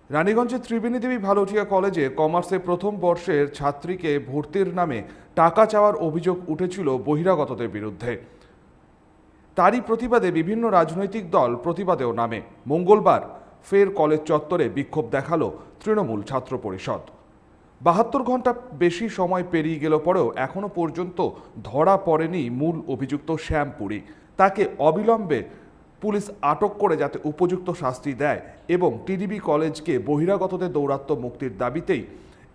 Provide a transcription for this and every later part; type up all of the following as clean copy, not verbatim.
রানীগঞ্জের ত্রিবেণী দেবী ভালোটিয়া কলেজে কমার্সে প্রথম বর্ষের ছাত্রীকে ভর্তির নামে টাকা চাওয়ার অভিযোগ উঠেছিল বহিরাগতদের বিরুদ্ধে। তারই প্রতিবাদে বিভিন্ন রাজনৈতিক দল প্রতিবাদেও নামে। মঙ্গলবার ফের কলেজ চত্বরে বিক্ষোভ দেখালো তৃণমূল ছাত্র পরিষদ। 72 ঘন্টা বেশি সময় পেরিয়ে গেল পরেও এখনো পর্যন্ত ধরা পড়েনি মূল অভিযুক্ত শ্যাম পুরী। তাকে অবিলম্বে পুলিশ আটক করে যাতে উপযুক্ত শাস্তি দেয় এবং টিডিবি কলেজকে বহিরাগতদের দৌরাত্ম্য মুক্তির দাবিতেই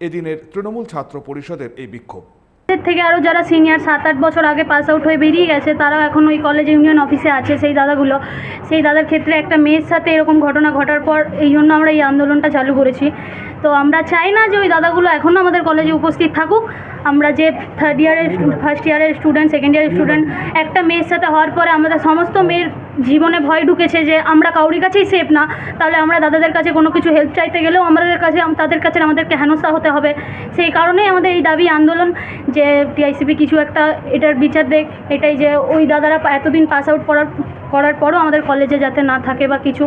এদিনের তৃণমূল ছাত্র পরিষদের এই বিক্ষোভ। থেকে আরও যারা সিনিয়র 7-8 বছর আগে পাস আউট হয়ে বেরিয়ে গেছে তারা এখন ওই কলেজ ইউনিয়ন অফিসে আছে। সেই দাদার ক্ষেত্রে একটা মেয়ের সাথে এরকম ঘটনা ঘটার পর এই জন্য আমরা এই আন্দোলনটা চালু করেছি। তো আমরা চাই না যে ওই দাদাগুলো এখনও আমাদের কলেজে উপস্থিত থাকুক। আমরা যে ফার্স্ট ইয়ারের স্টুডেন্ট, সেকেন্ড ইয়ারের স্টুডেন্ট, একটা মেয়ের সাথে হওয়ার পরে আমাদের সমস্ত মেয়ের জীবনে ভয় ঢুকেছে যে আমরা কাউরি কাছেই সেফ না। তাহলে আমরা দাদাদের কাছে কোনো কিছু হেল্প চাইতে গেলেও তাদের কাছে আমাদেরকে হেনস্থা হতে হবে। সেই কারণেই আমাদের এই দাবি আন্দোলন যে টিআইসিবি কিছু একটা এটার বিচার দেখ। এটাই যে ওই দাদারা এতদিন পাস আউট করার পরও আমাদের কলেজে যাতে না থাকে বা কিছু,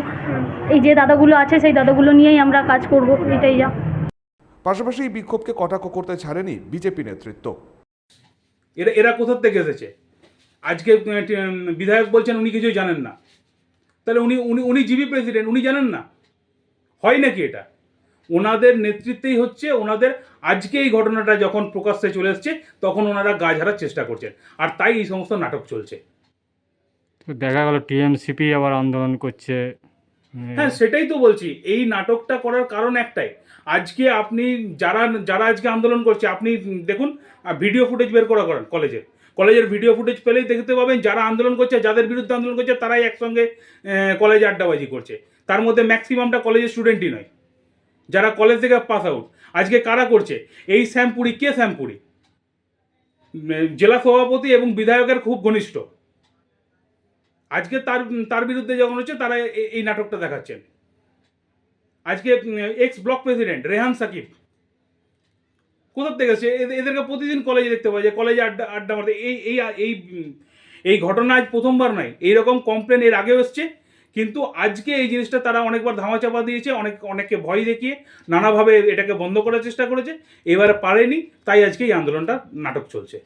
এই যে দাদাগুলো আছে সেই দাদাগুলো নিয়েই আমরা কাজ করব, এটাই যা। পাশাপাশি এই বিক্ষোভকে কটাক্ষ করতে ছাড়েনি বিজেপি নেতৃত্ব। এরা কোথা থেকে এসেছে? আজকে বিধায়ক বলছেন উনি কিছুই জানেন না। তাহলে উনি জিবি প্রেসিডেন্ট, উনি জানেন না? হয় নাকি এটা? ওনাদের নেতৃত্বেই হচ্ছে, ওনাদের আজকে এই ঘটনাটা যখন প্রকাশ্যে চলে এসছে তখন ওনারা গা ঝাড়ার চেষ্টা করছেন, আর তাই এই সমস্ত নাটক চলছে। দেখা গেল টিএমসিপি আবার আন্দোলন করছে। হ্যাঁ, সেটাই তো বলছি, এই নাটকটা করার কারণ একটাই। আজকে আপনি যারা আজকে আন্দোলন করছে, আপনি দেখুন ভিডিও ফুটেজ বের করেন কলেজের ভিডিও ফুটেজ পেলেই দেখতে পাবেন যারা আন্দোলন করছে, যাদের বিরুদ্ধে আন্দোলন করছে তারাই একসঙ্গে কলেজে আড্ডাবাজি করছে। তার মধ্যে ম্যাক্সিমামটা কলেজের স্টুডেন্টই নয়, যারা কলেজ থেকে পাস আউট। আজকে কারা করছে? এই শ্যাম পুরী। কে শ্যাম পুরী? জেলা সভাপতি এবং বিধায়কের খুব ঘনিষ্ঠ। আজকে তার বিরুদ্ধে যখন হচ্ছে তারা এই নাটকটা দেখাচ্ছেন। আজকে ex block president Rehan Sakib কোথা থেকে এসেছে? এদেরকে প্রতিদিন কলেজে দেখতে পাওয়া যায়, কলেজে আড্ডা মারতে। এই ঘটনা আজ প্রথমবার নয়, এইরকম কমপ্লেন এর আগেও এসছে, কিন্তু আজকে এই জিনিসটা তারা অনেকবার ধামাচাপা দিয়েছে, অনেককে ভয় দেখিয়ে নানাভাবে এটাকে বন্ধ করার চেষ্টা করেছে, এবারে পারেনি, তাই আজকে এই আন্দোলনটা নাটক চলছে।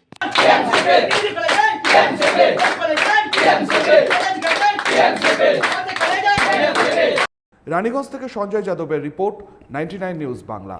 রানীগঞ্জ থেকে সঞ্জয় যাদবের রিপোর্ট, 99 নিউজ বাংলা।